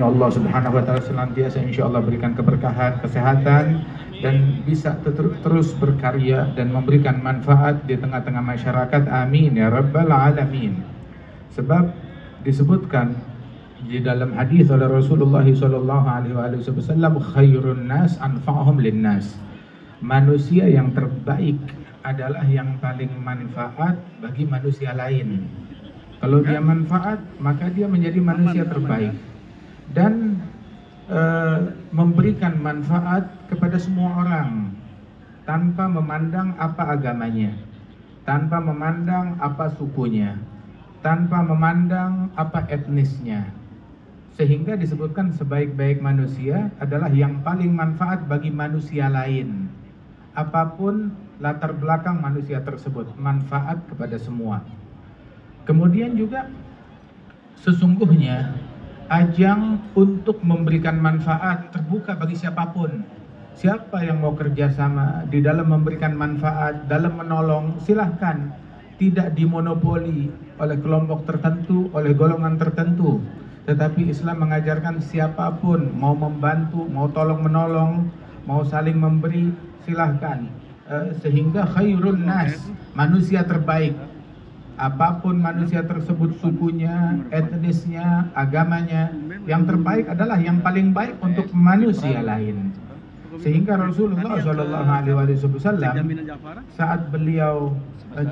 Allah Subhanahu wa taala senantiasa insyaallah berikan keberkahan, kesehatan, dan bisa terus berkarya dan memberikan manfaat di tengah-tengah masyarakat. Amin ya rabbal alamin. Sebab disebutkan di dalam hadis oleh Rasulullah sallallahu alaihi wasallam, khairun nas anfa'uhum linnas. Manusia yang terbaik adalah yang paling manfaat bagi manusia lain. Kalau dia manfaat, maka dia menjadi manusia terbaik dan memberikan manfaat kepada semua orang tanpa memandang apa agamanya, tanpa memandang apa sukunya, tanpa memandang apa etnisnya. Sehingga disebutkan sebaik-baik manusia adalah yang paling manfaat bagi manusia lain. Apapun latar belakang manusia tersebut, manfaat kepada semua. Kemudian juga sesungguhnya ajang untuk memberikan manfaat terbuka bagi siapapun. Siapa yang mau kerjasama di dalam memberikan manfaat, dalam menolong, silahkan. Tidak dimonopoli oleh kelompok tertentu, oleh golongan tertentu. Tetapi Islam mengajarkan siapapun mau membantu, mau tolong menolong, mau saling memberi, silahkan. Sehingga khairun nas, manusia terbaik. Apapun manusia tersebut, sukunya, etnisnya, agamanya, yang terbaik adalah yang paling baik untuk manusia lain. Sehingga Rasulullah SAW saat beliau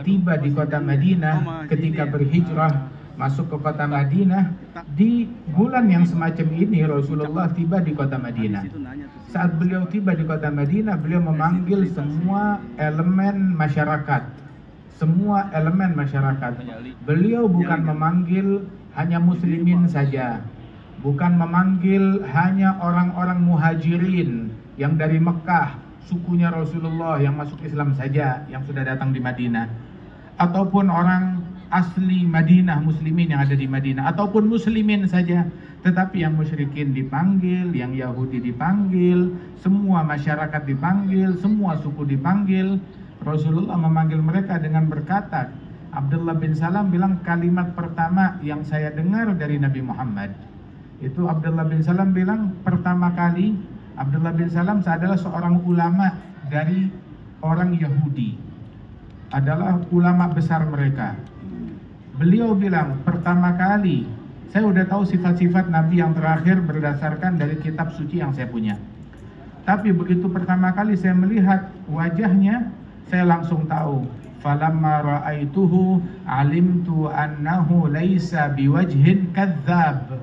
tiba di kota Madinah, ketika berhijrah masuk ke kota Madinah, di bulan yang semacam ini Rasulullah tiba di kota Madinah. Saat beliau tiba di kota Madinah, beliau memanggil semua elemen masyarakat. Semua elemen masyarakat. Beliau bukan memanggil hanya muslimin saja, bukan memanggil hanya orang-orang muhajirin yang dari Mekah, sukunya Rasulullah yang masuk Islam saja, yang sudah datang di Madinah, ataupun orang asli Madinah, muslimin yang ada di Madinah, ataupun muslimin saja. Tetapi yang musyrikin dipanggil, yang Yahudi dipanggil, semua masyarakat dipanggil, semua suku dipanggil. Rasulullah memanggil mereka dengan berkata, Abdullah bin Salam bilang, kalimat pertama yang saya dengar dari Nabi Muhammad itu, Abdullah bin Salam bilang, pertama kali Abdullah bin Salam adalah seorang ulama dari orang Yahudi, adalah ulama besar mereka. Beliau bilang, pertama kali saya udah tahu sifat-sifat Nabi yang terakhir berdasarkan dari kitab suci yang saya punya. Tapi begitu pertama kali saya melihat wajahnya, saya langsung tahu. Falamma ra'aituhu alimtu annahu laisa biwajhin kadzdzab.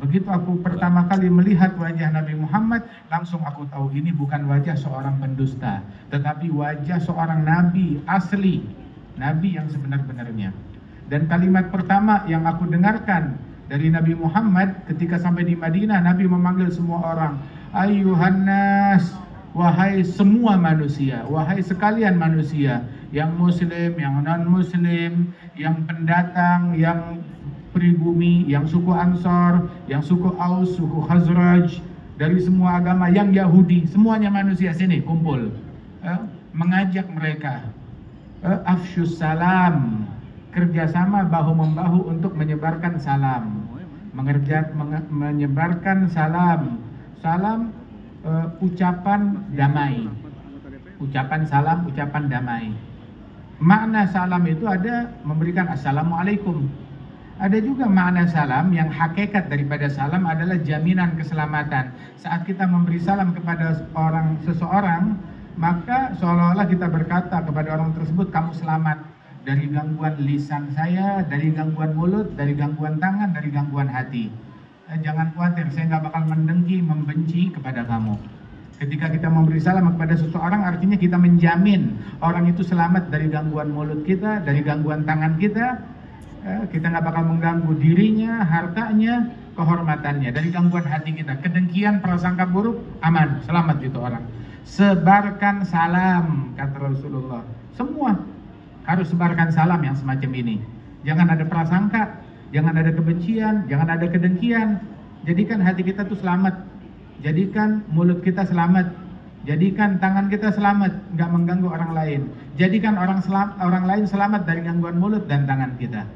Begitu aku pertama kali melihat wajah Nabi Muhammad, langsung aku tahu ini bukan wajah seorang pendusta, tetapi wajah seorang nabi asli, nabi yang sebenar-benarnya. Dan kalimat pertama yang aku dengarkan dari Nabi Muhammad ketika sampai di Madinah, Nabi memanggil semua orang, ayyuhan nas, wahai semua manusia, wahai sekalian manusia, yang muslim, yang non-muslim, yang pendatang, yang pribumi, yang suku Ansor, yang suku Aus, suku Khazraj, dari semua agama, yang Yahudi, semuanya manusia, sini kumpul. Mengajak mereka, afsyus salam, kerjasama bahu-membahu untuk menyebarkan salam, menyebarkan salam. Salam ucapan damai, ucapan salam, ucapan damai. Makna salam itu ada memberikan assalamualaikum. Ada juga makna salam yang hakikat daripada salam adalah jaminan keselamatan. Saat kita memberi salam kepada seseorang, maka seolah-olah kita berkata kepada orang tersebut, kamu selamat dari gangguan lisan saya, dari gangguan mulut, dari gangguan tangan, dari gangguan hati. Jangan khawatir, saya nggak bakal mendengki, membenci kepada kamu. Ketika kita memberi salam kepada seseorang, artinya kita menjamin orang itu selamat dari gangguan mulut kita, dari gangguan tangan kita. Kita nggak bakal mengganggu dirinya, hartanya, kehormatannya, dari gangguan hati kita. Kedengkian, prasangka buruk, aman, selamat itu orang. Sebarkan salam, kata Rasulullah. Semua harus sebarkan salam yang semacam ini. Jangan ada prasangka, jangan ada kebencian, jangan ada kedengkian. Jadikan hati kita tuh selamat. Jadikan mulut kita selamat. Jadikan tangan kita selamat, nggak mengganggu orang lain. Jadikan orang lain selamat dari gangguan mulut dan tangan kita.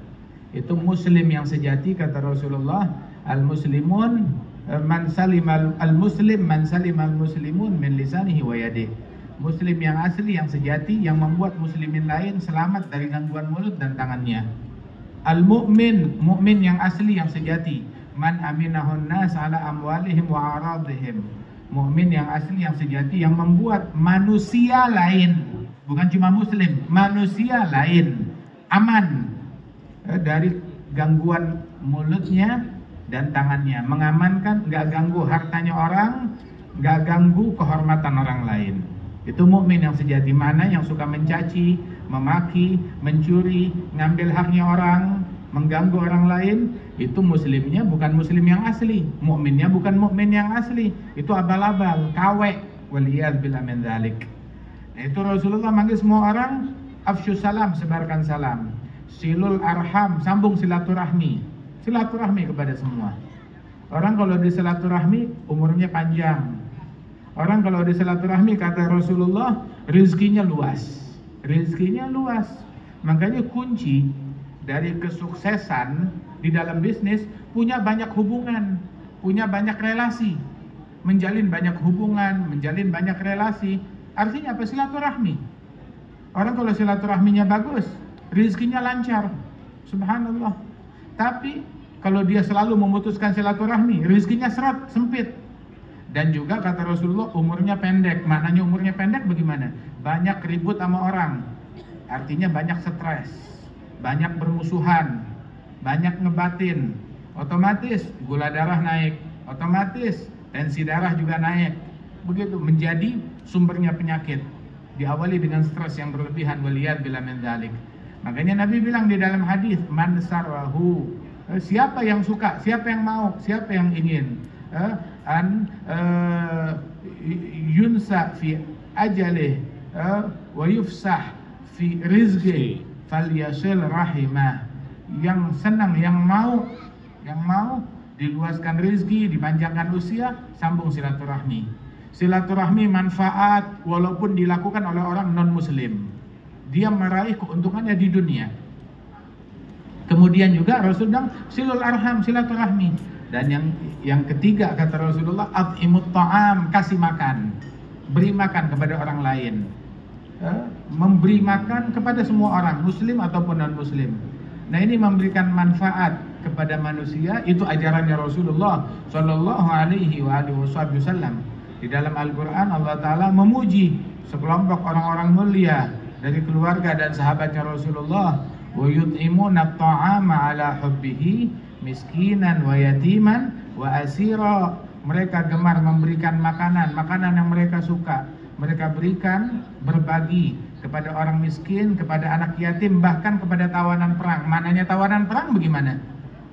Itu muslim yang sejati, kata Rasulullah. Al-muslimun man salimal al-muslim man salimal muslimun min lisanihi wa yadihi. Muslim yang asli, yang sejati, yang membuat muslimin lain selamat dari gangguan mulut dan tangannya. Al-mu'min, mukmin yang asli, yang sejati, man aminahun nas ala amwalihim wa aradihim. Mukmin yang asli, yang sejati, yang membuat manusia lain, bukan cuma muslim, manusia lain aman dari gangguan mulutnya dan tangannya, mengamankan, nggak ganggu hartanya orang, nggak ganggu kehormatan orang lain. Itu mukmin yang sejati. Mana yang suka mencaci, memaki, mencuri, ngambil haknya orang, mengganggu orang lain, itu muslimnya bukan muslim yang asli, mukminnya bukan mukmin yang asli, itu abal-abal, KW, waliyadzubillah min dzalik. Nah, itu Rasulullah manggil semua orang, afsyu salam, sebarkan salam, silul arham, sambung silaturahmi, silaturahmi kepada semua. Orang kalau disilaturahmi umurnya panjang. Orang kalau disilaturahmi, kata Rasulullah, rezekinya luas. Rezekinya luas. Makanya kunci dari kesuksesan di dalam bisnis, punya banyak hubungan, punya banyak relasi, menjalin banyak hubungan, menjalin banyak relasi. Artinya apa? Silaturahmi. Orang kalau silaturahminya bagus, rezekinya lancar, subhanallah. Tapi kalau dia selalu memutuskan silaturahmi, rezekinya sempit. Dan juga kata Rasulullah, umurnya pendek. Maknanya umurnya pendek bagaimana? Banyak ribut sama orang, artinya banyak stres, banyak bermusuhan, banyak ngebatin, otomatis gula darah naik, otomatis tensi darah juga naik. Begitu, menjadi sumbernya penyakit. Diawali dengan stres yang berlebihan, waliyadzubillah min dzalik. Makanya Nabi bilang di dalam hadis, man sarahu, siapa yang suka, siapa yang mau, siapa yang ingin yunsa fi ajalih wa yufsah fi rizqi falyasil rahimah. Yang senang, yang mau diluaskan rezeki, dipanjangkan usia, sambung silaturahmi. Silaturahmi manfaat walaupun dilakukan oleh orang non muslim, dia meraih keuntungannya di dunia. Kemudian juga Rasul bilang silul arham, silaturahmi. Dan yang ketiga kata Rasulullah, at'imut ta'am, kasih makan, beri makan kepada orang lain, memberi makan kepada semua orang, muslim ataupun non muslim. Nah, ini memberikan manfaat kepada manusia, itu ajarannya Rasulullah Shallallahu Alaihi Wasallam. Di dalam Al-Quran Allah Ta'ala memuji sekelompok orang-orang mulia dari keluarga dan sahabatnya Rasulullah. Wa yut'imuna at-ta'ama ala hubbihi miskinan wa yatiman wa asira. Mereka gemar memberikan makanan yang mereka suka. Mereka berikan, berbagi kepada orang miskin, kepada anak yatim, bahkan kepada tawanan perang. Mananya tawanan perang bagaimana?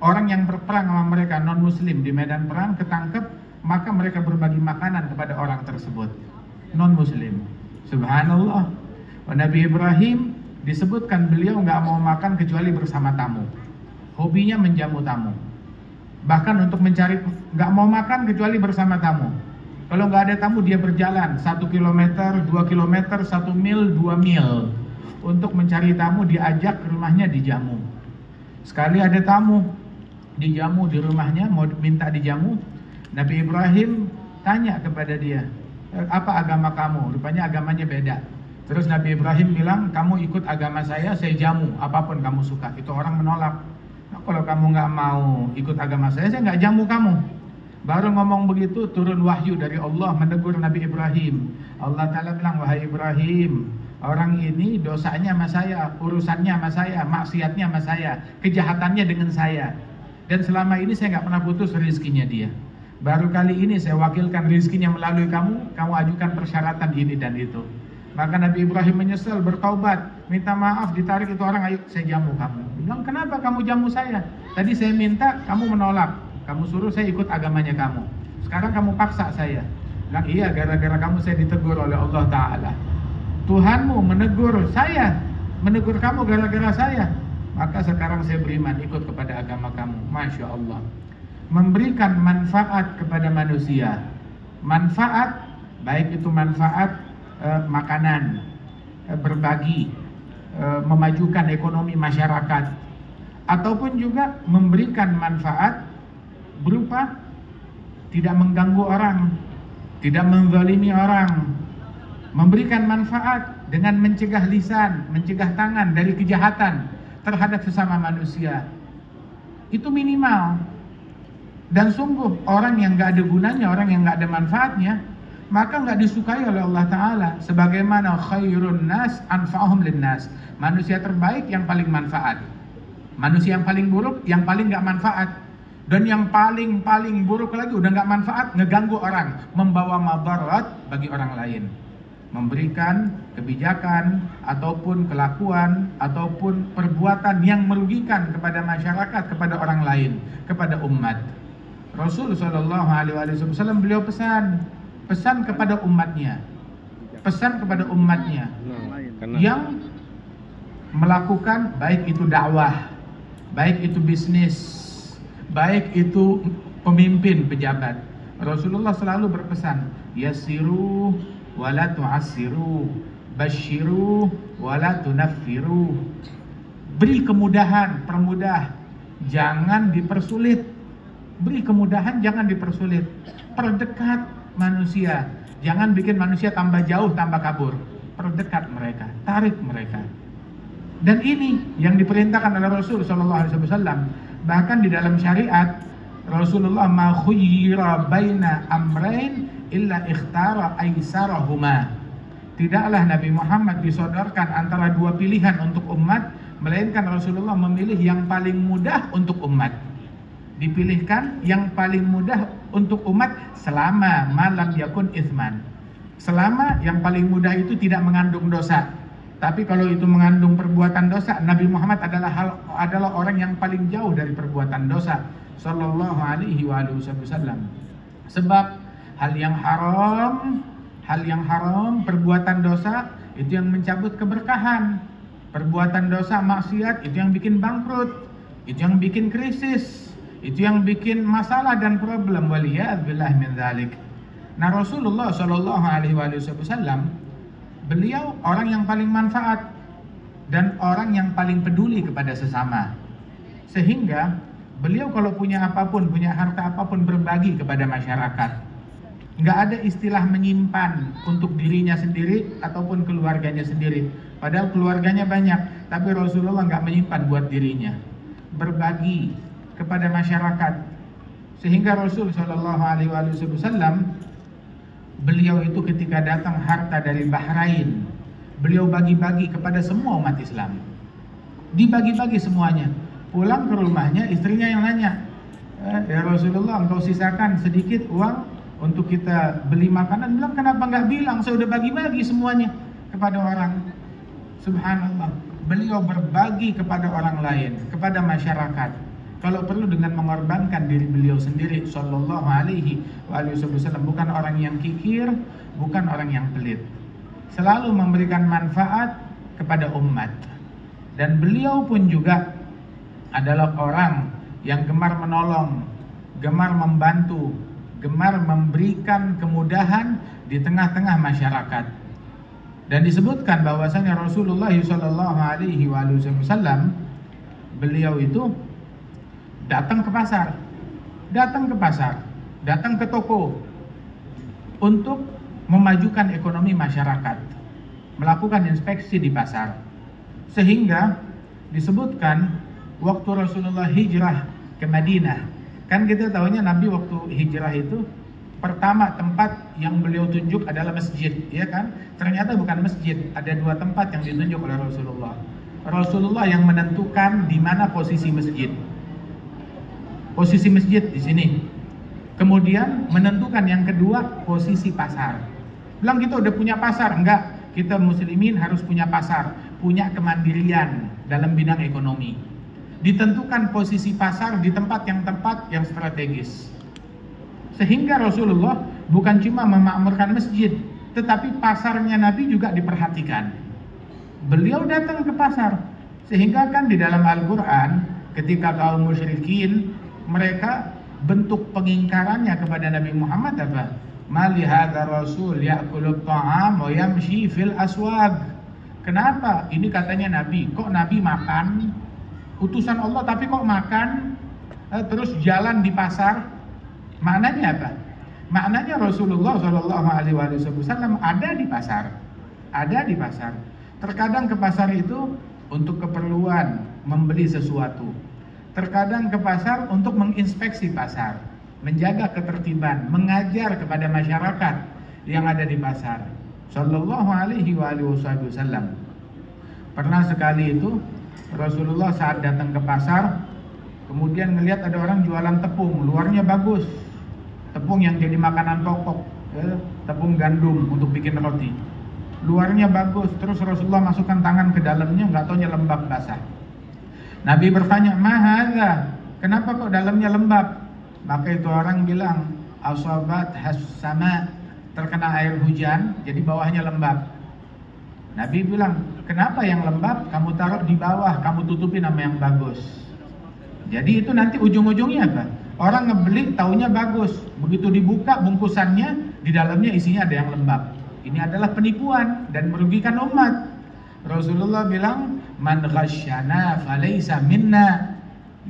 Orang yang berperang sama mereka non muslim di medan perang ketangkep, maka mereka berbagi makanan kepada orang tersebut non muslim. Subhanallah. Nabi Ibrahim disebutkan beliau nggak mau makan kecuali bersama tamu. Hobinya menjamu tamu. Bahkan untuk mencari, nggak mau makan kecuali bersama tamu. Kalau nggak ada tamu, dia berjalan 1 kilometer, 2 kilometer, 1 mil, 2 mil untuk mencari tamu. Diajak ke rumahnya, dijamu. Sekali ada tamu dijamu di rumahnya, mau minta dijamu, Nabi Ibrahim tanya kepada dia, apa agama kamu? Rupanya agamanya beda. Terus Nabi Ibrahim bilang, kamu ikut agama saya jamu apapun kamu suka. Itu orang menolak. Nah, kalau kamu nggak mau ikut agama saya nggak jamu kamu. Baru ngomong begitu, turun wahyu dari Allah menegur Nabi Ibrahim. Allah Ta'ala bilang, wahai Ibrahim, orang ini dosanya sama saya, urusannya sama saya, maksiatnya sama saya, kejahatannya dengan saya. Dan selama ini saya nggak pernah putus rezekinya dia. Baru kali ini saya wakilkan rezekinya melalui kamu ajukan persyaratan ini dan itu. Maka Nabi Ibrahim menyesal, bertaubat, minta maaf, ditarik itu orang, ayo saya jamu kamu. Dia bilang, kenapa kamu jamu saya? Tadi saya minta, kamu menolak. Kamu suruh saya ikut agamanya kamu. Sekarang kamu paksa saya. Bilang, iya, gara-gara kamu saya ditegur oleh Allah Ta'ala. Tuhanmu menegur saya, menegur kamu gara-gara saya. Maka sekarang saya beriman, ikut kepada agama kamu. Masya Allah. Memberikan manfaat kepada manusia. Manfaat, baik itu manfaat makanan, berbagi, memajukan ekonomi masyarakat, ataupun juga memberikan manfaat berupa tidak mengganggu orang, tidak menzalimi orang, memberikan manfaat dengan mencegah lisan, mencegah tangan dari kejahatan terhadap sesama manusia. Itu minimal. Dan sungguh orang yang gak ada gunanya, orang yang gak ada manfaatnya, maka gak disukai oleh Allah Ta'ala. Sebagaimana khairun nas anfa'uhum linnas, manusia terbaik yang paling manfaat, manusia yang paling buruk yang paling gak manfaat. Dan yang paling buruk lagi udah gak manfaat, ngeganggu orang, membawa madarat bagi orang lain, memberikan kebijakan ataupun kelakuan ataupun perbuatan yang merugikan kepada masyarakat, kepada orang lain, kepada umat. Rasul sallallahu alaihi wasallam beliau pesan kepada umatnya, yang melakukan baik itu dakwah, baik itu bisnis, baik itu pemimpin pejabat. Rasulullah selalu berpesan, yassiru wala tu'assiru, basyiru wala tunaffiru. Beri kemudahan, permudah, jangan dipersulit. Beri kemudahan, jangan dipersulit. Perdekat manusia, jangan bikin manusia tambah jauh, tambah kabur. Perdekat mereka, tarik mereka. Dan ini yang diperintahkan oleh Rasul sallallahu alaihi wasallam. Bahkan di dalam syariat Rasulullah ma khuyyira baina amrain illa ikhtara aisarahuma. Tidaklah Nabi Muhammad disodorkan antara dua pilihan untuk umat, melainkan Rasulullah memilih yang paling mudah untuk umat. Dipilihkan yang paling mudah untuk umat selama malam yakun itsman. Selama yang paling mudah itu tidak mengandung dosa. Tapi kalau itu mengandung perbuatan dosa, Nabi Muhammad adalah orang yang paling jauh dari perbuatan dosa sallallahu alaihi wasallam. Sebab hal yang haram, perbuatan dosa itu yang mencabut keberkahan. Perbuatan dosa, maksiat itu yang bikin bangkrut, itu yang bikin krisis, itu yang bikin masalah dan problem. Waliyadzubillah min dzalik. Nah, Rasulullah sallallahu alaihi wasallam beliau orang yang paling manfaat dan orang yang paling peduli kepada sesama. Sehingga beliau kalau punya apapun, punya harta apapun, berbagi kepada masyarakat. Nggak ada istilah menyimpan untuk dirinya sendiri ataupun keluarganya sendiri. Padahal keluarganya banyak, tapi Rasulullah nggak menyimpan buat dirinya. Berbagi kepada masyarakat. Sehingga Rasul sallallahu alaihi wasallam beliau itu ketika datang harta dari Bahrain, beliau bagi-bagi kepada semua umat Islam. Dibagi-bagi semuanya. Pulang ke rumahnya, istrinya yang nanya, ya Rasulullah, engkau sisakan sedikit uang untuk kita beli makanan. Bilang, kenapa nggak bilang, saya udah bagi-bagi semuanya kepada orang. Subhanallah, beliau berbagi kepada orang lain, kepada masyarakat. Kalau perlu dengan mengorbankan diri beliau sendiri sallallahu alaihi wasallam. Bukan orang yang kikir, bukan orang yang pelit. Selalu memberikan manfaat kepada umat. Dan beliau pun juga adalah orang yang gemar menolong, gemar membantu, gemar memberikan kemudahan di tengah-tengah masyarakat. Dan disebutkan bahwasanya Rasulullah sallallahu alaihi wasallam beliau itu datang ke pasar, datang ke toko untuk memajukan ekonomi masyarakat, melakukan inspeksi di pasar. Sehingga disebutkan waktu Rasulullah hijrah ke Madinah, kan kita tahunya Nabi waktu hijrah itu pertama tempat yang beliau tunjuk adalah masjid, ya kan? Ternyata bukan masjid, ada dua tempat yang ditunjuk oleh Rasulullah. Rasulullah yang menentukan di mana posisi masjid. Posisi masjid di sini. Kemudian menentukan yang kedua posisi pasar. Bilang kita udah punya pasar, enggak? Kita muslimin harus punya pasar, punya kemandirian dalam bidang ekonomi. Ditentukan posisi pasar di tempat yang strategis. Sehingga Rasulullah bukan cuma memakmurkan masjid, tetapi pasarnya Nabi juga diperhatikan. Beliau datang ke pasar. Sehingga kan di dalam Al-Quran ketika kaum musyrikin mereka bentuk pengingkarannya kepada Nabi Muhammad apa? Mali hadza rasul ya'kulu ta'am wa yamshi fil aswaq. Kenapa? Ini katanya Nabi, kok Nabi makan? Utusan Allah tapi kok makan? Terus jalan di pasar. Maknanya apa? Maknanya Rasulullah Shallallahu Alaihi Wasallam ada di pasar, Terkadang ke pasar itu untuk keperluan membeli sesuatu. Terkadang ke pasar untuk menginspeksi pasar, menjaga ketertiban, mengajar kepada masyarakat yang ada di pasar. Shallallahu Alaihi Wasallam. Pernah sekali itu Rasulullah saat datang ke pasar, kemudian melihat ada orang jualan tepung, luarnya bagus, tepung yang jadi makanan pokok, tepung gandum untuk bikin roti, luarnya bagus. Terus Rasulullah masukkan tangan ke dalamnya, nggak taunya lembab basah. Nabi bertanya, "Mahadza? Kenapa kok dalamnya lembab?" Maka itu orang bilang, "Asabat has-sama," terkena air hujan, jadi bawahnya lembab. Nabi bilang, "Kenapa yang lembab kamu taruh di bawah, kamu tutupin sama yang bagus." Jadi itu nanti ujung-ujungnya apa? Orang ngebeli taunya bagus, begitu dibuka bungkusannya, di dalamnya isinya ada yang lembab. Ini adalah penipuan dan merugikan umat. Rasulullah bilang, "Man ghasyana falaysa minna."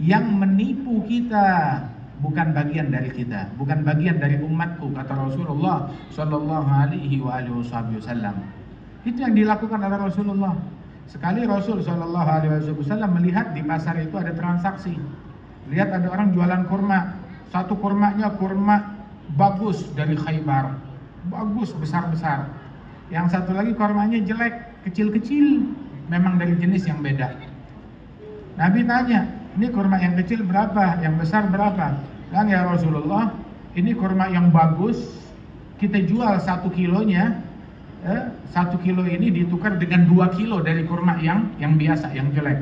Yang menipu kita bukan bagian dari kita, bukan bagian dari umatku, kata Rasulullah Shallallahu Alaihi Wasallam. Itu yang dilakukan oleh Rasulullah. Sekali Rasul Shallallahu Alaihi Wasallam melihat di pasar itu ada transaksi. Lihat ada orang jualan kurma, satu kurmanya kurma bagus dari Khaybar, bagus besar-besar. Yang satu lagi kurmanya jelek, kecil-kecil, memang dari jenis yang beda. Nabi tanya, "Ini kurma yang kecil berapa, yang besar berapa?" Dan ya Rasulullah, ini kurma yang bagus, kita jual 1 kilonya. 1 kilo ini ditukar dengan 2 kilo dari kurma yang biasa, yang jelek.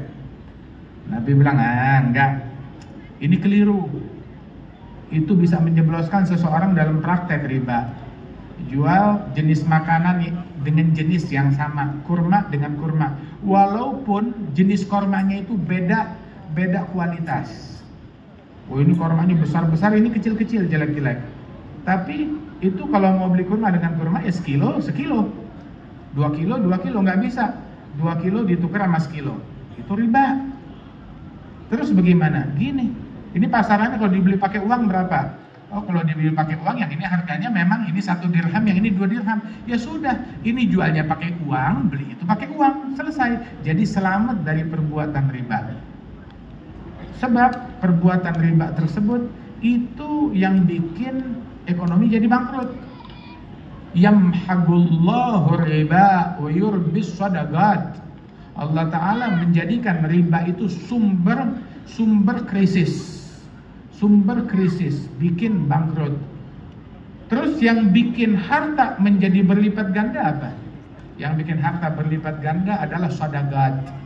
Nabi bilang, enggak, ini keliru. Itu bisa menjebloskan seseorang dalam praktek riba. Jual jenis makanan dengan jenis yang sama, kurma dengan kurma, walaupun jenis kurmanya itu beda kualitas. Oh, ini kurmanya besar-besar, ini kecil-kecil, jelek-jelek. Tapi itu kalau mau beli kurma dengan kurma ya sekilo, 2 kilo nggak bisa. 2 kilo ditukar sama sekilo, itu riba. Terus bagaimana? Gini, ini pasarannya kalau dibeli pakai uang berapa? Oh, kalau dibeli pakai uang yang ini harganya memang ini 1 dirham, yang ini 2 dirham. Ya sudah, ini jualnya pakai uang, beli itu pakai uang, selesai. Jadi selamat dari perbuatan riba. Sebab perbuatan riba tersebut itu yang bikin ekonomi jadi bangkrut. Yamhaqullahu riba wa yurbis shadaqat. Allah Ta'ala menjadikan riba itu sumber krisis, bikin bangkrut. Terus yang bikin harta menjadi berlipat ganda apa? Yang bikin harta berlipat ganda adalah shadaqat.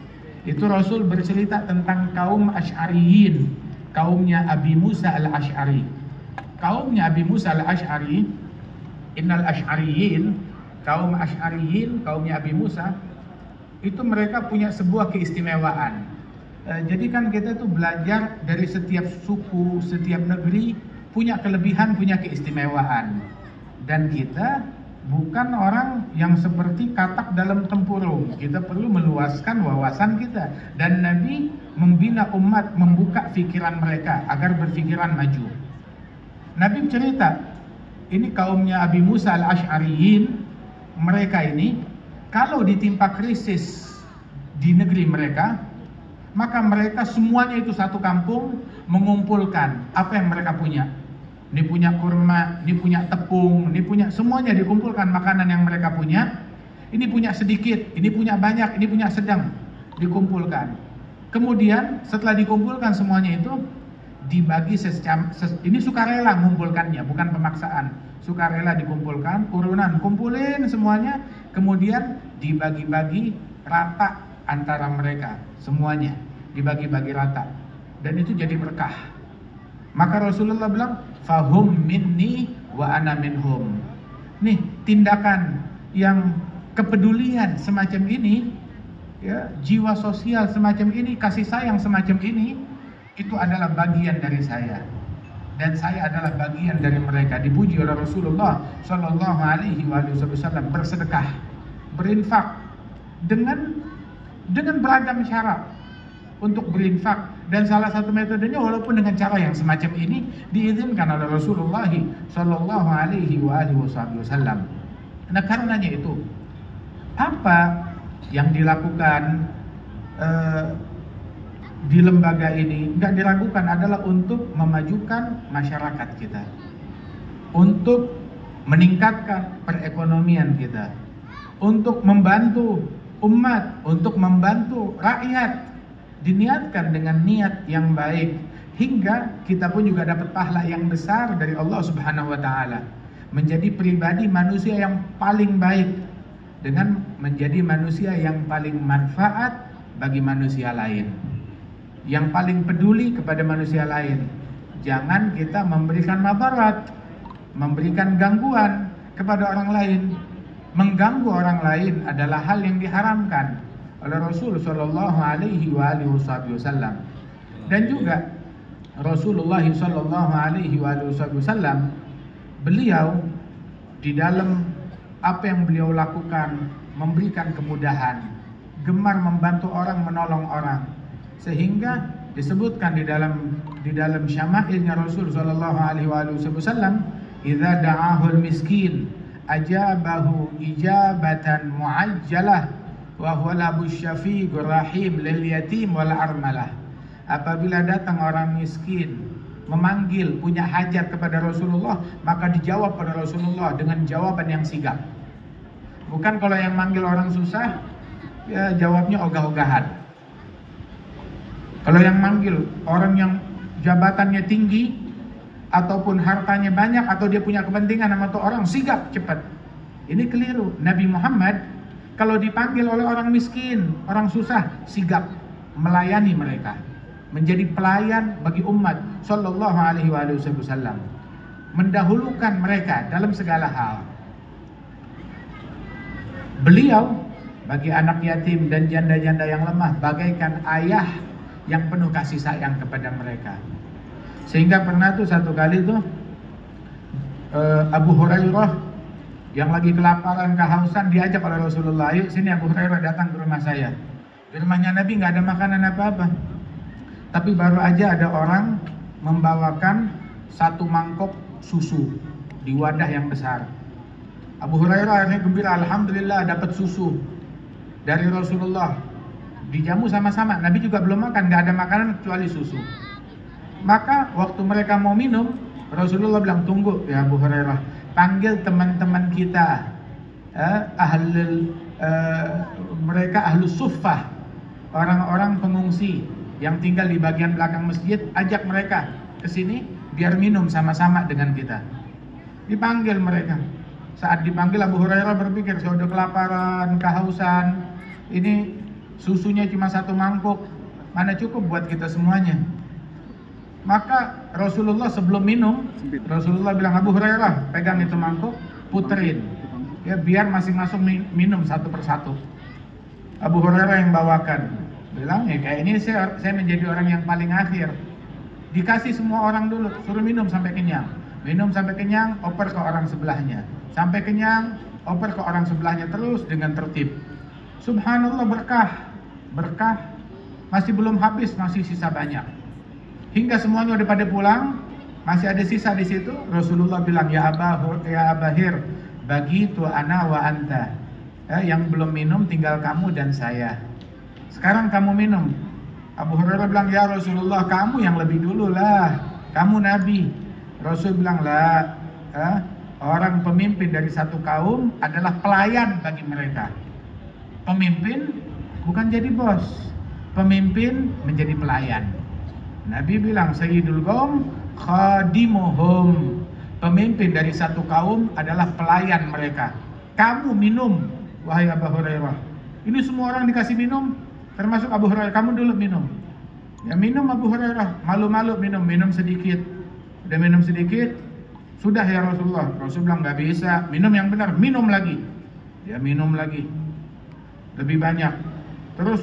Itu Rasul bercerita tentang kaum Asy'ariyin, kaumnya Abi Musa al-Asy'ari. Kaumnya Abi Musa al-Asy'ari, innal Asy'ariyin, kaum Asy'ariyin, kaumnya Abi Musa, itu mereka punya sebuah keistimewaan. Jadi kan kita tuh belajar dari setiap suku, setiap negeri punya kelebihan, punya keistimewaan. Dan kita bukan orang yang seperti katak dalam tempurung. Kita perlu meluaskan wawasan kita. Dan Nabi membina umat, membuka pikiran mereka agar berpikiran maju. Nabi cerita, ini kaumnya Abi Musa al-Asy'ariyin, mereka ini kalau ditimpa krisis di negeri mereka, maka mereka semuanya itu satu kampung mengumpulkan apa yang mereka punya. Ini punya kurma, ini punya tepung, ini punya, semuanya dikumpulkan makanan yang mereka punya. Ini punya sedikit, ini punya banyak, ini punya sedang, dikumpulkan. Kemudian setelah dikumpulkan semuanya itu dibagi ini sukarela mengumpulkannya, bukan pemaksaan. Sukarela dikumpulkan, urunan kumpulin semuanya, kemudian dibagi-bagi rata antara mereka, semuanya dibagi-bagi rata, dan itu jadi berkah. Maka Rasulullah bilang, fahum minni wa ana minhum. Nih, tindakan yang kepedulian semacam ini, ya, jiwa sosial semacam ini, kasih sayang semacam ini, itu adalah bagian dari saya, dan saya adalah bagian dari mereka. Dipuji oleh Rasulullah Shallallahu Alaihi Wasallam bersedekah, berinfak dengan beragam syarat. Untuk berinfak Dan salah satu metodenya walaupun dengan cara yang semacam ini diizinkan oleh Rasulullah Shallallahu Alaihi Wasallam. Nah karenanya itu apa yang dilakukan di lembaga ini nggak diragukan adalah untuk memajukan masyarakat kita, untuk meningkatkan perekonomian kita, untuk membantu umat, untuk membantu rakyat, diniatkan dengan niat yang baik hingga kita pun juga dapat pahala yang besar dari Allah Subhanahu wa taala, menjadi pribadi manusia yang paling baik dengan menjadi manusia yang paling manfaat bagi manusia lain, yang paling peduli kepada manusia lain. Jangan kita memberikan madarat, memberikan gangguan kepada orang lain. Mengganggu orang lain adalah hal yang diharamkan oleh Rasul Shallallahu Alaihi Wasallam. Dan juga Rasulullah Shallallahu Alaihi Wasallam, beliau di dalam apa yang beliau lakukan memberikan kemudahan, gemar membantu orang, menolong orang, sehingga disebutkan di dalam syama'ilnya Rasul Shallallahu Alaihi Wasallam, "Idza da'ahul miskin ajabahu ijabatan muajjalah wa huwa labus syafiqur rahim lil yatim wal armalah." Apabila datang orang miskin memanggil, punya hajat kepada Rasulullah, maka dijawab pada Rasulullah dengan jawaban yang sigap. Bukan kalau yang manggil orang susah, ya jawabnya ogah-ogahan. Kalau yang manggil orang yang jabatannya tinggi ataupun hartanya banyak atau dia punya kepentingan sama tuh orang, sigap, cepat. Ini keliru. Nabi Muhammad kalau dipanggil oleh orang miskin, orang susah, sigap melayani mereka, menjadi pelayan bagi umat Sallallahu Alaihi Wasallam, mendahulukan mereka dalam segala hal. Beliau bagi anak yatim dan janda-janda yang lemah bagaikan ayah yang penuh kasih sayang kepada mereka. Sehingga pernah tuh satu kali tuh Abu Hurairah yang lagi kelaparan, kehausan, diajak oleh Rasulullah, "Ayo sini Abu Hurairah, datang ke rumah saya." Di rumahnya Nabi nggak ada makanan apa-apa, tapi baru aja ada orang membawakan satu mangkok susu di wadah yang besar. Abu Hurairah akhirnya gembira, alhamdulillah dapat susu dari Rasulullah. Dijamu sama-sama, Nabi juga belum makan, nggak ada makanan kecuali susu. Maka waktu mereka mau minum, Rasulullah bilang, "Tunggu ya Abu Hurairah, panggil teman-teman kita, mereka ahlus suffah, orang-orang pengungsi yang tinggal di bagian belakang masjid, ajak mereka ke sini biar minum sama-sama dengan kita." Dipanggil mereka. Saat dipanggil, Abu Hurairah berpikir, saya udah kelaparan, kehausan, ini susunya cuma satu mangkuk, mana cukup buat kita semuanya. Maka Rasulullah sebelum minum, Rasulullah bilang, "Abu Hurairah, pegang itu mangkuk, puterin, ya biar masing-masing minum satu persatu." Abu Hurairah yang bawakan, bilang, "Ya kayak ini saya menjadi orang yang paling akhir." Dikasih semua orang dulu, suruh minum sampai kenyang. Minum sampai kenyang, oper ke orang sebelahnya. Sampai kenyang, oper ke orang sebelahnya, terus dengan tertib. Subhanallah, berkah, masih belum habis, masih sisa banyak. Hingga semuanya udah pada pulang, masih ada sisa di situ. Rasulullah bilang, "Ya Abahir, bagi tu ana wa anta." Yang belum minum tinggal kamu dan saya. Sekarang kamu minum. Abu Hurairah bilang, "Ya Rasulullah, kamu yang lebih dulu lah, kamu Nabi." Rasul bilang, "Lah, orang pemimpin dari satu kaum adalah pelayan bagi mereka. Pemimpin bukan jadi bos, pemimpin menjadi pelayan." Nabi bilang, "Sayyidul qaum khadimuhum." Pemimpin dari satu kaum adalah pelayan mereka. Kamu minum, wahai Abu Hurairah. Ini semua orang dikasih minum, termasuk Abu Hurairah. Kamu dulu minum. Ya minum Abu Hurairah, malu-malu minum sedikit. Udah minum sedikit, sudah ya Rasulullah. Rasul bilang, "Nggak bisa, minum yang benar, minum lagi." Dia minum lagi, lebih banyak. Terus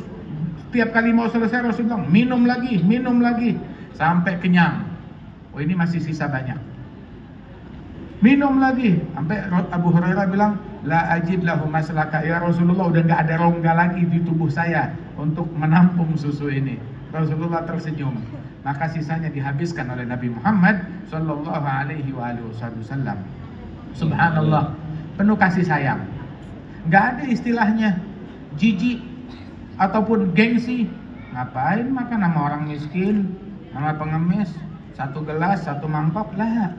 setiap kali mau selesai Rasul bilang, minum lagi, sampai kenyang. Oh ini masih sisa banyak. Minum lagi, sampai Abu Hurairah bilang, "La ajid lahu maslaka." Ya Rasulullah, udah nggak ada rongga lagi di tubuh saya untuk menampung susu ini. Rasulullah tersenyum. Maka sisanya dihabiskan oleh Nabi Muhammad Sallallahu Alaihi Wasallam. Subhanallah, penuh kasih sayang. Gak ada istilahnya jijik ataupun gengsi. Ngapain makan sama orang miskin, sama pengemis, satu gelas, satu mangkok lah.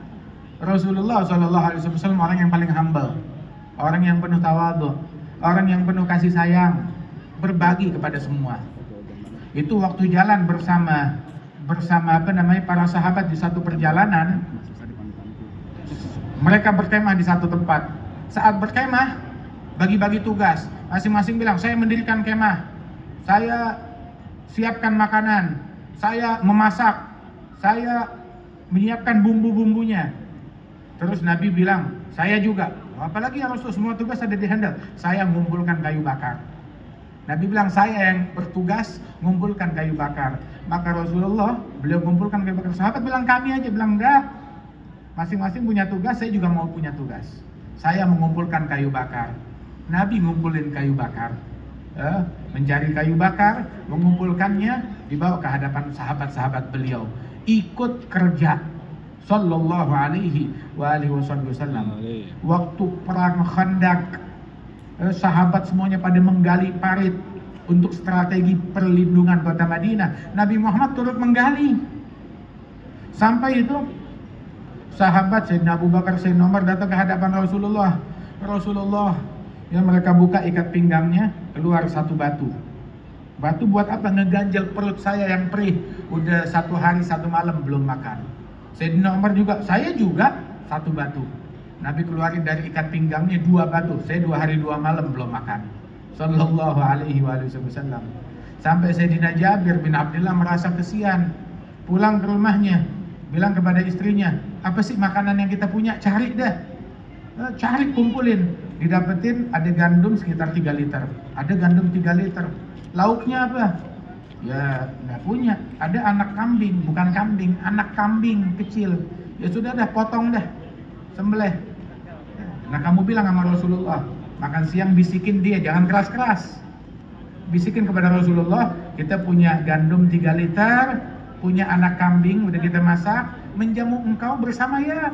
Rasulullah Sallallahu Alaihi Wasallam orang yang paling humble, orang yang penuh tawadhu, orang yang penuh kasih sayang, berbagi kepada semua. Itu waktu jalan bersama para sahabat di satu perjalanan, mereka berkemah di satu tempat. Saat berkemah, bagi-bagi tugas. Masing-masing bilang, saya mendirikan kemah, saya siapkan makanan, saya memasak, saya menyiapkan bumbu-bumbunya. Terus Nabi bilang, saya juga. Apalagi ya Rasul, semua tugas ada di handle. Saya mengumpulkan kayu bakar. Nabi bilang, saya yang bertugas mengumpulkan kayu bakar. Maka Rasulullah, beliau mengumpulkan kayu bakar. Sahabat bilang, kami aja. Bilang, enggak, masing-masing punya tugas, saya juga mau punya tugas. Saya mengumpulkan kayu bakar. Nabi ngumpulin kayu bakar, mencari kayu bakar, mengumpulkannya, dibawa ke hadapan sahabat-sahabat beliau. Ikut kerja. Sallallahu alaihi wasallam. Waktu perang Khandaq, sahabat semuanya pada menggali parit untuk strategi perlindungan kota Madinah. Nabi Muhammad turut menggali. Sampai itu sahabat Sayyidina Abu Bakar, Sayyidina Umar datang ke hadapan Rasulullah. Rasulullah, ya mereka buka ikat pinggangnya, keluar satu batu. Batu buat apa? Ngeganjel perut saya yang perih. Udah 1 hari 1 malam belum makan. Sayyidina Umar juga, saya juga satu batu. Nabi keluarin dari ikat pinggangnya 2 batu. Saya 2 hari 2 malam belum makan. Sallallahu alaihi wasallam. Sampai Sayyidina Jabir bin Abdullah merasa kesian, pulang ke rumahnya, bilang kepada istrinya, apa sih makanan yang kita punya? Cari dah, cari, kumpulin. Didapetin ada gandum sekitar 3 liter. Ada gandum 3 liter. Lauknya apa? Ya nggak punya. Ada anak kambing, bukan kambing, anak kambing kecil. Ya sudah dah, potong dah, sembelih. Nah kamu bilang sama Rasulullah, makan siang bisikin dia, jangan keras-keras. Bisikin kepada Rasulullah, kita punya gandum 3 liter, punya anak kambing, udah kita masak, menjamu engkau bersama ya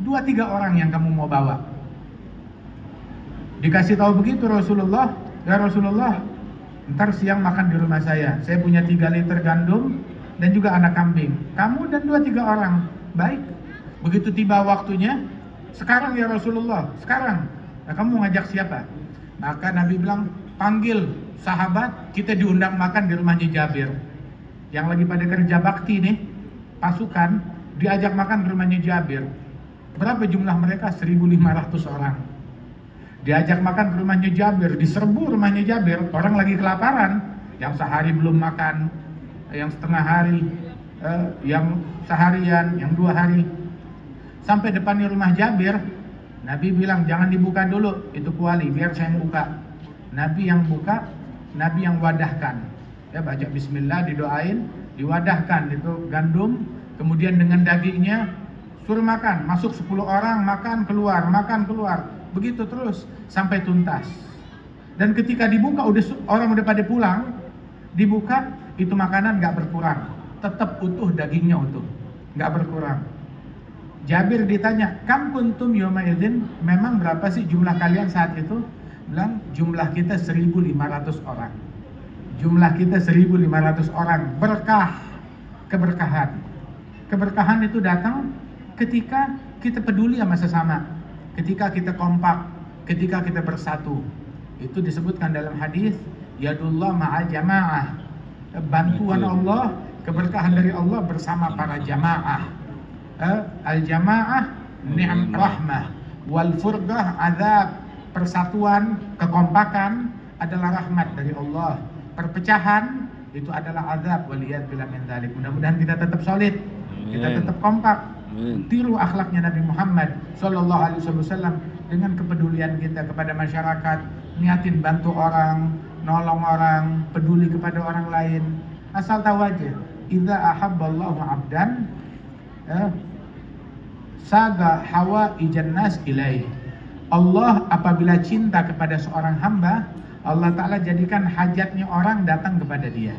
2-3 orang yang kamu mau bawa. Dikasih tahu begitu Rasulullah, ya Rasulullah, ntar siang makan di rumah saya punya 3 liter gandum dan juga anak kambing, kamu dan 2-3 orang. Baik, begitu tiba waktunya, sekarang ya Rasulullah, sekarang. Nah, kamu ngajak siapa? Maka Nabi bilang, panggil sahabat, kita diundang makan di rumahnya Jabir. Yang lagi pada kerja bakti nih, pasukan, diajak makan di rumahnya Jabir. Berapa jumlah mereka? 1.500 orang. Diajak makan ke rumahnya Jabir, diserbu rumahnya Jabir, orang lagi kelaparan, yang sehari belum makan, yang setengah hari, yang seharian, yang 2 hari. Sampai depannya rumah Jabir, Nabi bilang jangan dibuka dulu, itu kuali, biar saya yang buka. Nabi yang buka, Nabi yang wadahkan. Ya, baca bismillah, didoain, diwadahkan itu gandum, kemudian dengan dagingnya suruh makan, masuk 10 orang, makan keluar, begitu terus sampai tuntas. Dan ketika dibuka, orang udah pada pulang, dibuka, itu makanan gak berkurang, tetap utuh, dagingnya utuh, gak berkurang. Jabir ditanya, kam kuntum yawma idzin, memang berapa sih jumlah kalian saat itu? Bilang, jumlah kita 1.500 orang. Jumlah kita 1.500 orang. Berkah, keberkahan. Keberkahan itu datang ketika kita peduli sama sesama, ketika kita kompak, ketika kita bersatu. Itu disebutkan dalam hadis, yadullah ma'al jamaah, bantuan Allah, keberkahan dari Allah bersama para jamaah. Al-jamaah ni'am rahmah, wal furqah azab. Persatuan, kekompakan adalah rahmat dari Allah. Perpecahan itu adalah azab, waliyadzubillah min dzalik. Mudah-mudahan kita tetap solid, kita tetap kompak. Tiru akhlaknya Nabi Muhammad Sallallahu Alaihi Wasallam dengan kepedulian kita kepada masyarakat, niatin bantu orang, nolong orang, peduli kepada orang lain. Asal tahu aja, idza ahabballahu 'abdan saga hawa ijannas ilaih. Allah apabila cinta kepada seorang hamba, Allah Ta'ala jadikan hajatnya orang datang kepada dia.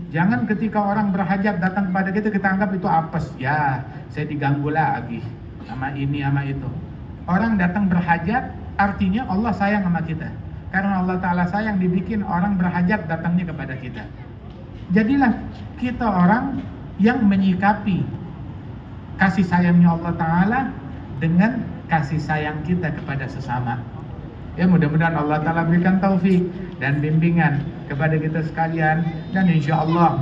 Jangan ketika orang berhajat datang kepada kita anggap itu apes. Ya, saya diganggu lagi sama ini sama itu. Orang datang berhajat artinya Allah sayang sama kita. Karena Allah Ta'ala sayang, dibikin orang berhajat datangnya kepada kita. Jadilah kita orang yang menyikapi kasih sayangnya Allah Ta'ala dengan kasih sayang kita kepada sesama. Ya, mudah-mudahan Allah Ta'ala berikan taufik dan bimbingan kepada kita sekalian. Dan insya Allah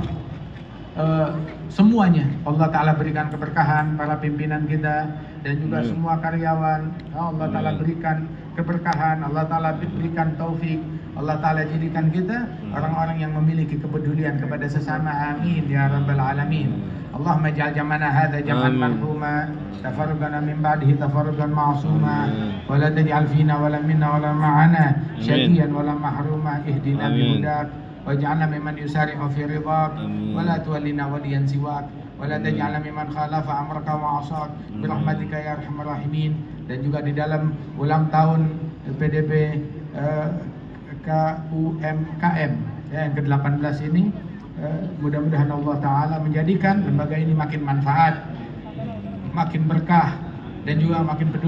semuanya Allah Ta'ala berikan keberkahan, para pimpinan kita dan juga semua karyawan. Allah Ta'ala berikan keberkahan, Allah Ta'ala berikan taufik, Allah Ta'ala jadikan kita orang-orang yang memiliki kepedulian kepada sesama. Amin ya rabbal alamin. Allahumma ja'al jamana hadha jam'an marhuma, tafarruqana min ba'dihi tafarruqan ma'suma, wa la taj'al fina wa la minna wa la ma'ana syaqiyan wa la mahruma. Ihdina bihudak waj'alna mimman yusari'u fi ridhak, wa la tuwallina waliyan siwak, wa la taj'alna mimman khalafa amraka wa 'asak bi rahmatika ya arhamar rahimin. Dan juga di dalam ulang tahun PDB KUMKM yang ke-18 ini, mudah-mudahan Allah Ta'ala menjadikan lembaga ini makin manfaat, makin berkah, dan juga makin peduli